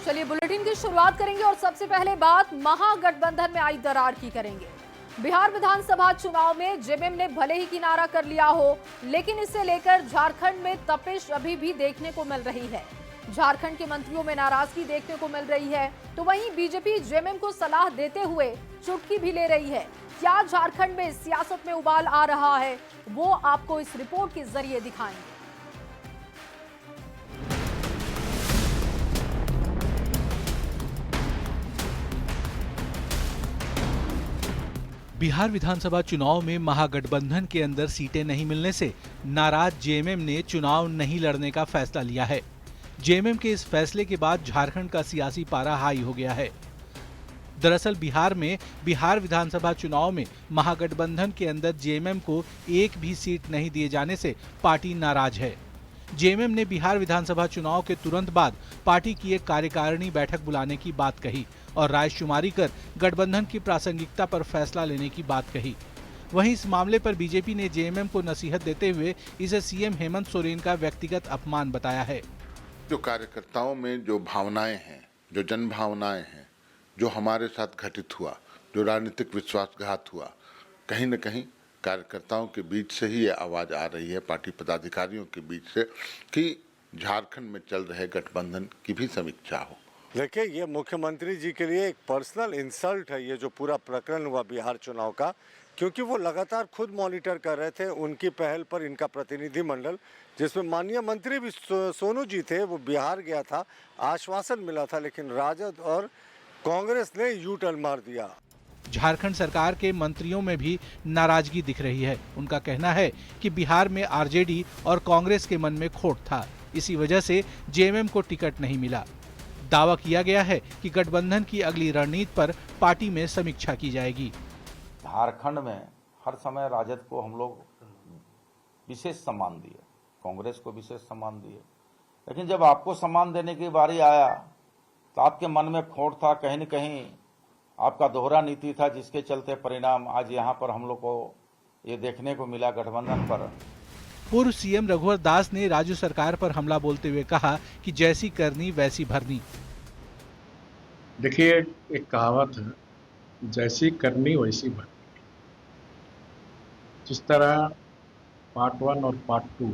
चलिए बुलेटिन की शुरुआत करेंगे और सबसे पहले बात महागठबंधन में आई दरार की करेंगे। बिहार विधानसभा चुनाव में जेएमएम ने भले ही किनारा कर लिया हो, लेकिन इसे लेकर झारखंड में तपिश अभी भी देखने को मिल रही है। झारखंड के मंत्रियों में नाराजगी देखने को मिल रही है, तो वहीं बीजेपी जेएमएम को सलाह देते हुए चुटकी भी ले रही है। क्या झारखंड में सियासत में उबाल आ रहा है, वो आपको इस रिपोर्ट के जरिए दिखाएंगे। बिहार विधानसभा चुनाव में महागठबंधन के अंदर सीटें नहीं मिलने से नाराज जेएमएम ने चुनाव नहीं लड़ने का फैसला लिया है। जेएमएम के इस फैसले के बाद झारखंड का सियासी पारा हाई हो गया है। दरअसल बिहार विधानसभा चुनाव में महागठबंधन के अंदर जेएमएम को एक भी सीट नहीं दिए जाने से पार्टी नाराज है। जेएमएम ने बिहार विधानसभा चुनाव के तुरंत बाद पार्टी की एक कार्यकारिणी बैठक बुलाने की बात कही और रायशुमारी कर गठबंधन की प्रासंगिकता पर फैसला लेने की बात कही। वहीं इस मामले पर बीजेपी ने जेएमएम को नसीहत देते हुए इसे सीएम हेमंत सोरेन का व्यक्तिगत अपमान बताया है। जो कार्यकर्ताओं में जो भावनाएं हैं, जो जन भावनाएं हैं, जो हमारे साथ घटित हुआ, जो राजनीतिक विश्वासघात हुआ, कहीं न कहीं कार्यकर्ताओं के बीच से ही ये आवाज आ रही है, पार्टी पदाधिकारियों के बीच से, कि झारखंड में चल रहे गठबंधन की भी समीक्षा हो। देखिए, ये मुख्यमंत्री जी के लिए एक पर्सनल इंसल्ट है, ये जो पूरा प्रकरण हुआ बिहार चुनाव का, क्योंकि वो लगातार खुद मॉनिटर कर रहे थे। उनकी पहल पर इनका प्रतिनिधि मंडल, जिसमें माननीय मंत्री भी सोनू जी थे, वो बिहार गया था, आश्वासन मिला था, लेकिन राजद और कांग्रेस ने यू टर्न मार दिया। झारखंड सरकार के मंत्रियों में भी नाराजगी दिख रही है। उनका कहना है कि बिहार में आरजेडी और कांग्रेस के मन में खोट था, इसी वजह से जेएमएम को टिकट नहीं मिला। दावा किया गया है कि गठबंधन की अगली रणनीति पर पार्टी में समीक्षा की जाएगी। झारखंड में हर समय राजद को हम लोग विशेष सम्मान दिए, कांग्रेस को विशेष सम्मान दिए, लेकिन जब आपको सम्मान देने की बारी आया तो आपके मन में खोट था, कहीं न कहीं आपका दोहरा नीति था, जिसके चलते परिणाम आज यहाँ पर हम लोग को ये देखने को मिला गठबंधन पर। पूर्व सीएम रघुवर दास ने राज्य सरकार पर हमला बोलते हुए कहा कि जैसी करनी वैसी भरनी। देखिए, एक कहावत है, जैसी करनी वैसी भरनी। जिस तरह पार्ट 1 और पार्ट 2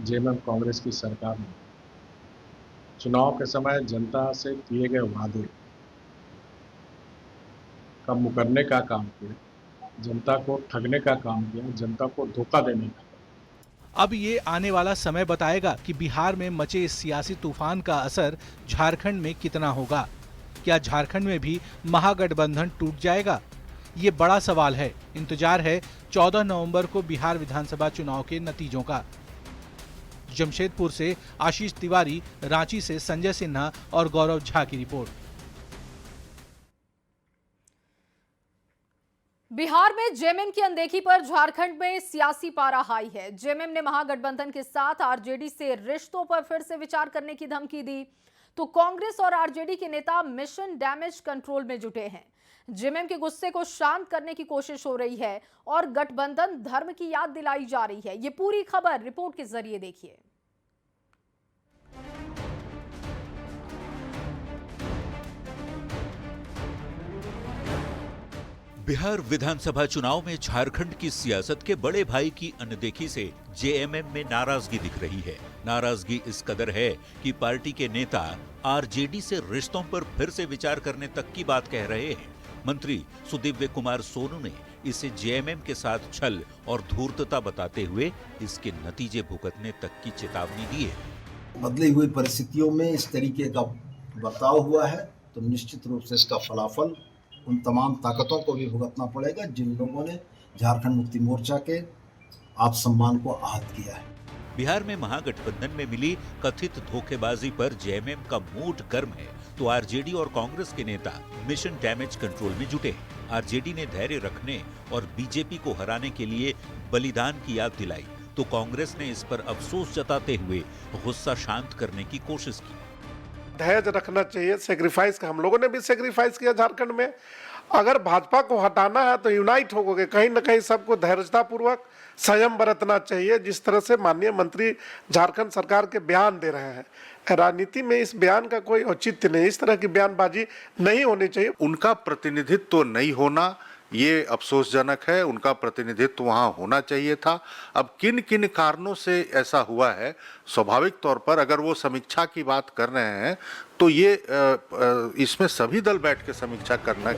जेएमएम कांग्रेस की सरकार ने चुनाव के समय जनता से किए गए वादे का मुकरने का काम किया, जनता को ठगने का काम किया, जनता को धोखा देने का। अब ये आने वाला समय बताएगा कि बिहार में मचे इस सियासी तूफान का असर झारखंड में कितना होगा। क्या झारखंड में भी महागठबंधन टूट जाएगा? ये बड़ा सवाल है। इंतजार है 14 नवंबर को बिहार विधानसभा चुनाव के नतीजों का। जमशेदपुर से आशीष तिवारी, रांची से संजय सिन्हा और गौरव झा की रिपोर्ट। बिहार में जेएमएम की अनदेखी पर झारखंड में सियासी पारा हाई है। जेएमएम ने महागठबंधन के साथ आरजेडी से रिश्तों पर फिर से विचार करने की धमकी दी, तो कांग्रेस और आरजेडी के नेता मिशन डैमेज कंट्रोल में जुटे हैं। जेएमएम के गुस्से को शांत करने की कोशिश हो रही है और गठबंधन धर्म की याद दिलाई जा रही है। ये पूरी खबर रिपोर्ट के जरिए देखिए। बिहार विधानसभा चुनाव में झारखंड की सियासत के बड़े भाई की अनदेखी से जेएमएम में नाराजगी दिख रही है। नाराजगी इस कदर है कि पार्टी के नेता आरजेडी से रिश्तों पर फिर से विचार करने तक की बात कह रहे हैं। मंत्री सुदिव्य कुमार सोनू ने इसे जेएमएम के साथ छल और धूर्तता बताते हुए इसके नतीजे भुगतने तक की चेतावनी दी है। बदली हुई परिस्थितियों में इस तरीके का बर्ताव हुआ है तो निश्चित रूप से इसका फलाफल उन तमाम ताकतों को भी भुगतना पड़ेगा जिन लोगों ने झारखंड मुक्ति मोर्चा के आत्मसम्मान को आहत किया है। बिहार में महागठबंधन में मिली कथित धोखेबाजी पर जेएमएम का मूड गर्म है, तो आरजेडी और कांग्रेस के नेता मिशन डैमेज कंट्रोल में जुटे हैं। आरजेडी ने धैर्य रखने और बीजेपी को हराने के लिए बलिदान की याद दिलाई, तो कांग्रेस ने इस पर अफसोस जताते हुए गुस्सा शांत करने की कोशिश की। धैर्य रखना चाहिए, सेक्रीफाइस का हम लोगों ने भी सेक्रीफाइस किया झारखंड में, अगर भाजपा को हटाना है तो यूनाइट होके कहीं ना कहीं सबको धैर्यतापूर्वक संयम बरतना चाहिए। जिस तरह से माननीय मंत्री झारखंड सरकार के बयान दे रहे हैं, राजनीति में इस बयान का कोई औचित्य नहीं, इस तरह की बयानबाजी नहीं होनी चाहिए। उनका प्रतिनिधित्व तो नहीं होना ये अफसोसजनक है, उनका प्रतिनिधित्व वहाँ होना चाहिए था। अब किन किन कारणों से ऐसा हुआ है, स्वाभाविक तौर पर अगर वो समीक्षा की बात कर रहे हैं तो ये इसमें सभी दल बैठ के समीक्षा करना।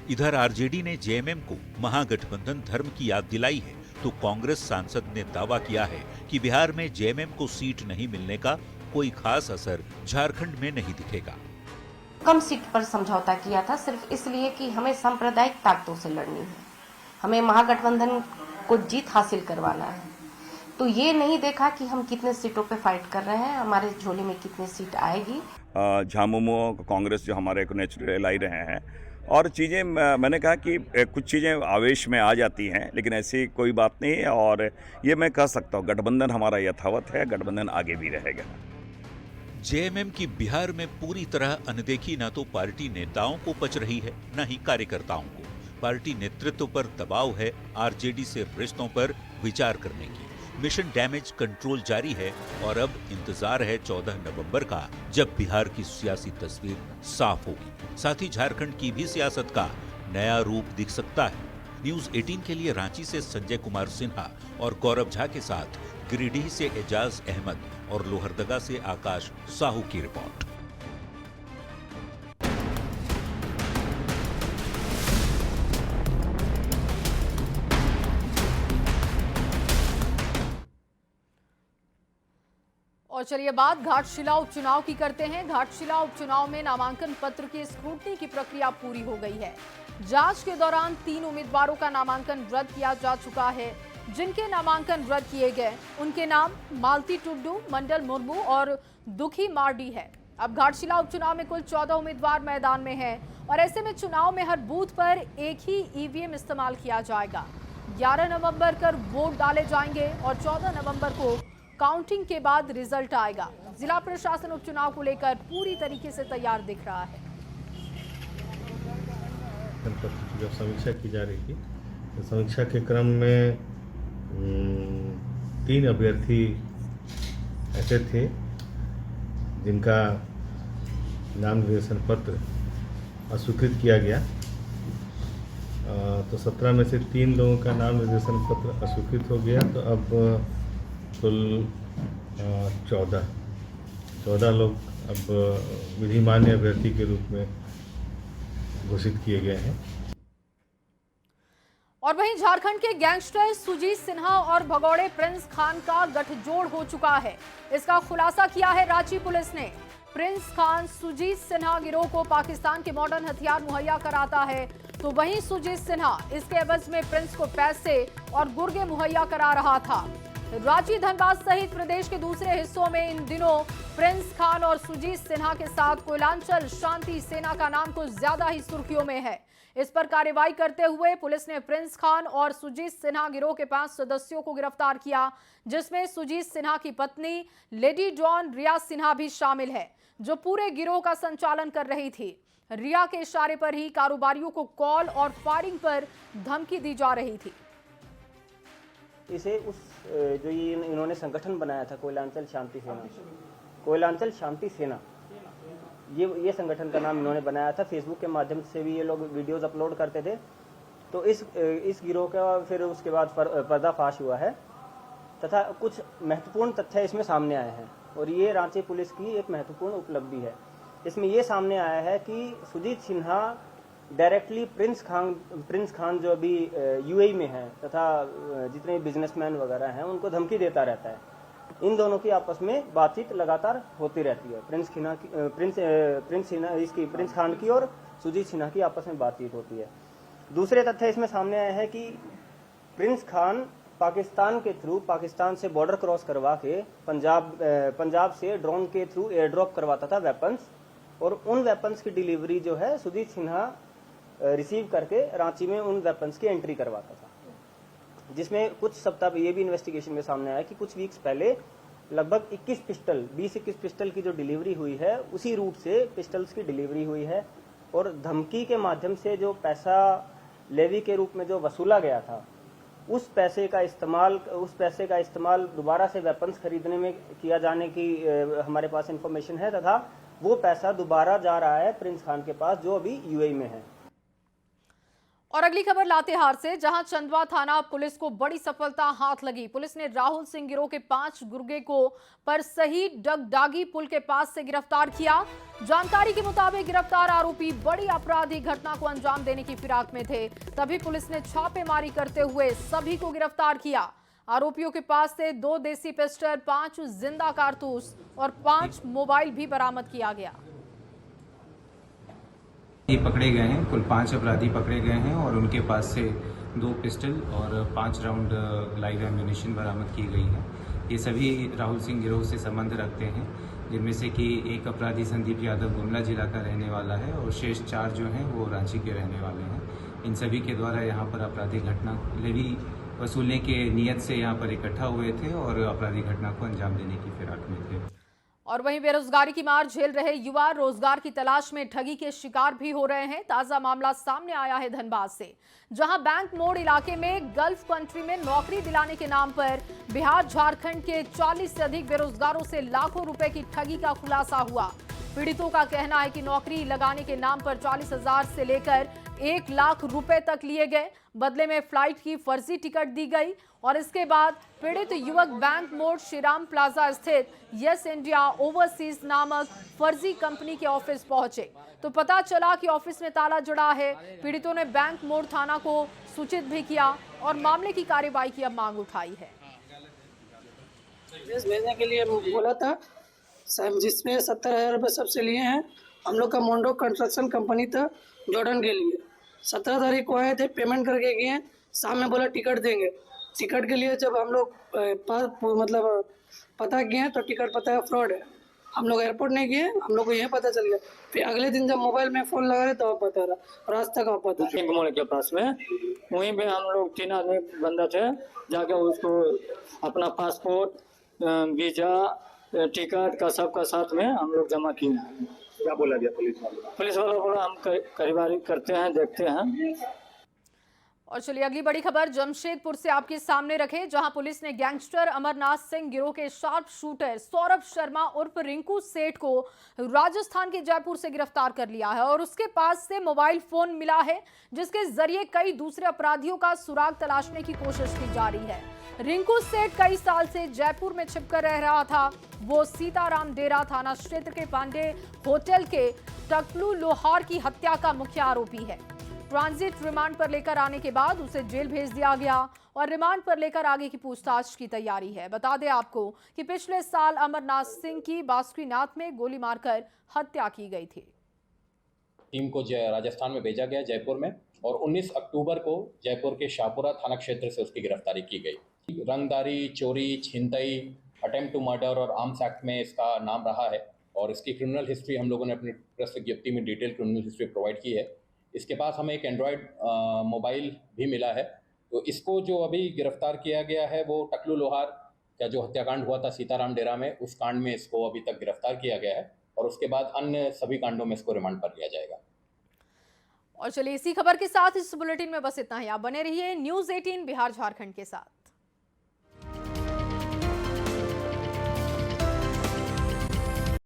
इधर आरजेडी ने जेएमएम को महागठबंधन धर्म की याद दिलाई है, तो कांग्रेस सांसद ने दावा किया है कि बिहार में जेएमएम को सीट नहीं मिलने का कोई खास असर झारखंड में नहीं दिखेगा। कम सीट पर समझौता किया था सिर्फ इसलिए कि हमें सांप्रदायिक ताकतों से लड़नी है, हमें महागठबंधन को जीत हासिल करवाना है। तो ये नहीं देखा कि हम कितने सीटों पे फाइट कर रहे हैं, हमारे झोले में कितनी सीट आएगी। झामुमो कांग्रेस जो हमारे को नेचुरल लाई रहे हैं और चीज़ें मैंने कहा कि कुछ चीज़ें आवेश में आ जाती हैं, लेकिन ऐसी कोई बात नहीं है। और ये मैं कह सकता हूँ गठबंधन हमारा यथावत है, गठबंधन आगे भी रहेगा। जेएमएम की बिहार में पूरी तरह अनदेखी न तो पार्टी नेताओं को पच रही है, न ही कार्यकर्ताओं को। पार्टी नेतृत्व पर दबाव है आरजेडी से रिश्तों पर विचार करने की। मिशन डैमेज कंट्रोल जारी है और अब इंतजार है 14 नवंबर का, जब बिहार की सियासी तस्वीर साफ होगी। साथ ही झारखंड की भी सियासत का नया रूप दिख सकता है। न्यूज 18 के लिए रांची से संजय कुमार सिन्हा और गौरव झा के साथ गिरिडीह से एजाज अहमद और लोहरदगा से आकाश साहू की रिपोर्ट। और चलिए बात घाटशिला उपचुनाव की करते हैं। घाटशिला उपचुनाव में नामांकन पत्र की स्क्रूटनी की प्रक्रिया पूरी हो गई है। जांच के दौरान 3 उम्मीदवारों का नामांकन रद्द किया जा चुका है। जिनके नामांकन रद्द किए गए उनके नाम मालती टुड्डू, मंडल मुर्मू और दुखी मार्डी है। अब घाटशिला उपचुनाव में कुल 14 उम्मीदवार मैदान में हैं और ऐसे में चुनाव में हर बूथ पर एक ही ईवीएम इस्तेमाल किया जाएगा। 11 नवंबर को वोट डाले जाएंगे और 14 नवंबर को काउंटिंग के बाद रिजल्ट आएगा। जिला प्रशासन उपचुनाव को लेकर पूरी तरीके से तैयार दिख रहा है। जब समीक्षा की जा रही थी तो समीक्षा के क्रम में 3 अभ्यर्थी ऐसे थे जिनका नाम निर्देशन पत्र अस्वीकृत किया गया। तो 17 में से 3 लोगों का नाम निर्देशन पत्र अस्वीकृत हो गया। तो अब कुल 14 लोग अब विधिमान्य अभ्यर्थी के रूप में घोषित किए गए हैं। और वहीं झारखंड के गैंगस्टर सुजीत सिन्हा और भगौड़े प्रिंस खान का गठजोड़ हो चुका है। इसका खुलासा किया है रांची पुलिस ने। प्रिंस खान सुजीत सिन्हा गिरोह को पाकिस्तान के मॉडर्न हथियार मुहैया कराता है, तो वहीं सुजीत सिन्हा इसके एवज में प्रिंस को पैसे और गुर्गे मुहैया करा रहा था। रांची, धनबाद सहित प्रदेश के दूसरे हिस्सों में इन दिनों प्रिंस खान और सुजीत सिन्हा के साथ कोयलांचल शांति सेना का नाम कुछ ज्यादा ही सुर्खियों में है। इस पर कार्रवाई करते हुए पुलिस ने प्रिंस खान और सुजीत सिन्हा गिरोह के 5 सदस्यों को गिरफ्तार किया, जिसमें सुजीत सिन्हा की पत्नी लेडी डॉन रिया सिन्हा भी शामिल है, जो पूरे गिरोह का संचालन कर रही थी। रिया के इशारे पर ही कारोबारियों को कॉल और फायरिंग पर धमकी दी जा रही थी। इसे उस जो ये इन्होंने संगठन बनाया था कोयलांचल शांति सेना, कोयलांचल शांति सेना, ये संगठन का नाम इन्होंने बनाया था। फेसबुक के माध्यम से भी ये लोग वीडियोस अपलोड करते थे। तो इस गिरोह का फिर उसके बाद पर्दाफाश हुआ है तथा कुछ महत्वपूर्ण तथ्य इसमें सामने आए हैं और ये रांची पुलिस की एक महत्वपूर्ण उपलब्धि है। इसमें ये सामने आया है कि सुजीत सिन्हा डायरेक्टली प्रिंस खान जो अभी यूएई में है तथा जितने बिजनेसमैन वगैरह हैं उनको धमकी देता रहता है। इन दोनों की आपस में बातचीत लगातार होती रहती है। प्रिंस खान की और सुजीत सिन्हा की आपस में बातचीत होती है। दूसरे तथ्य इसमें सामने आए हैं कि प्रिंस खान पाकिस्तान के थ्रू, पाकिस्तान से बॉर्डर क्रॉस करवा के पंजाब से ड्रोन के थ्रू एयर ड्रॉप करवाता था वेपन्स, और उन वेपन्स की डिलीवरी जो है सुजीत सिन्हा रिसीव करके रांची में उन वेपन्स की एंट्री करवाता था। जिसमें कुछ सप्ताह ये भी इन्वेस्टिगेशन में सामने आया कि कुछ वीक्स पहले लगभग 20-21 पिस्टल की जो डिलीवरी हुई है, उसी रूट से पिस्टल्स की डिलीवरी हुई है और धमकी के माध्यम से जो पैसा लेवी के रूप में जो वसूला गया था, उस पैसे का इस्तेमाल दोबारा से वेपन्स खरीदने में किया जाने की हमारे पास इंफॉर्मेशन है, तथा वो पैसा दोबारा जा रहा है प्रिंस खान के पास जो अभी यूएई में है। और अगली खबर लातेहार से, जहां चंदवा थाना पुलिस को बड़ी सफलता हाथ लगी। पुलिस ने राहुल सिंह गिरोह के 5 गुर्गे को परसही डगडागी पुल के पास से गिरफ्तार किया। जानकारी के मुताबिक गिरफ्तार आरोपी बड़ी आपराधिक घटना को अंजाम देने की फिराक में थे, तभी पुलिस ने छापेमारी करते हुए सभी को गिरफ्तार किया। आरोपियों के पास से 2 देसी पिस्टल, 5 जिंदा कारतूस और 5 मोबाइल भी बरामद किया गया। ये पकड़े गए हैं, कुल 5 अपराधी पकड़े गए हैं और उनके पास से 2 पिस्टल और 5 राउंड लाइव एम्यूनिशन बरामद की गई है। ये सभी राहुल सिंह गिरोह से संबंध रखते हैं, जिनमें से कि एक अपराधी संदीप यादव गुमला जिला का रहने वाला है और शेष 4 जो हैं वो रांची के रहने वाले हैं। इन सभी के द्वारा यहाँ पर आपराधिक घटना लेवी वसूलने के नियत से यहाँ पर इकट्ठा हुए थे और आपराधिक घटना को अंजाम देने की फिराक में थे। और वहीं बेरोजगारी की मार झेल रहे युवा रोजगार की तलाश में ठगी के शिकार भी हो रहे हैं। ताजा मामला सामने आया है धनबाद से, जहां बैंक मोड़ इलाके में गल्फ कंट्री में नौकरी दिलाने के नाम पर बिहार झारखंड के 40 से अधिक बेरोजगारों से लाखों रुपए की ठगी का खुलासा हुआ। पीड़ितों का कहना है कि नौकरी लगाने के नाम पर 40,000 से लेकर 1 लाख रुपए तक लिए गए, बदले में फ्लाइट की फर्जी टिकट दी गई और इसके बाद पीड़ित युवक बैंक मोड़ श्रीराम प्लाजा स्थित यस इंडिया ओवरसीज नामक फर्जी कंपनी के ऑफिस पहुंचे तो पता चला कि ऑफिस में ताला जड़ा है। पीड़ितों ने बैंक मोड़ थाना को सूचित भी किया और मामले की कार्रवाई की अब मांग उठाई है। भेजने के लिए बोला था, जिसमें 70,000 रुपये सबसे लिए हैं। हम लोग का मोन्डो कंस्ट्रक्शन कंपनी था जॉर्डन के लिए। 17 तारीख को आए थे, पेमेंट करके गए, शाम में बोला टिकट देंगे। टिकट के लिए जब हम लोग पता किए तो टिकट पता है फ्रॉड है। हम लोग एयरपोर्ट नहीं गए, हम लोग को यह पता चल गया। फिर अगले दिन जब मोबाइल में फ़ोन लगा रहे तो पता रहा रास्ता का पता। मोड़ के पास में वहीं पे हम लोग 3 आदमी बंदा थे, जाके उसको अपना पासपोर्ट, वीजा, टिकट का सबका साथ में हम लोग जमा किए। क्या बोला गया पुलिस वाला बोला हम कार्रवाई करते हैं, देखते हैं। और चलिए अगली बड़ी खबर जमशेदपुर से आपके सामने रखे, जहां पुलिस ने गैंगस्टर अमरनाथ सिंह गिरोह के शार्प शूटर सौरभ शर्मा उर्फ रिंकू सेठ को राजस्थान के जयपुर से गिरफ्तार कर लिया है और उसके पास से मोबाइल फोन मिला है, जिसके जरिए कई दूसरे अपराधियों का सुराग तलाशने की कोशिश की जा रही है। रिंकू सेठ कई साल से जयपुर में छिपकर रह रहा था। वो सीताराम डेरा थाना क्षेत्र के पांडे होटल के टकलू लोहार की हत्या का मुख्य आरोपी है। ट्रांजिट रिमांड पर लेकर आने के बाद उसे जेल भेज दिया गया और रिमांड पर लेकर आगे की पूछताछ की तैयारी है। बता दें आपको कि पिछले साल अमरनाथ सिंह की बासुकीनाथ में गोली मारकर हत्या की गई थी। टीम को राजस्थान में भेजा गया जयपुर में और 19 अक्टूबर को जयपुर के शाहपुरा थाना क्षेत्र से उसकी गिरफ्तारी की गई। रंगदारी, चोरी, छिनतई, अटेम्प्ट टू मर्डर और आर्म्स एक्ट में इसका नाम रहा है और इसकी क्रिमिनल हिस्ट्री हम लोगों ने अपनी प्रेस विज्ञप्ति में डिटेल क्रिमिनल हिस्ट्री प्रोवाइड की है। इसके पास हमें एक एंड्रॉयड मोबाइल भी मिला है। तो इसको जो अभी गिरफ्तार किया गया है वो टकलू लोहार का जो हत्याकांड हुआ था सीताराम डेरा में, उस कांड में इसको अभी तक गिरफ्तार किया गया है और उसके बाद अन्य सभी कांडों में इसको रिमांड पर लिया जाएगा। और चलिए इसी खबर के साथ इस बुलेटिन में बस इतना ही। आप बने रहिए न्यूज़ 18 बिहार झारखंड के साथ।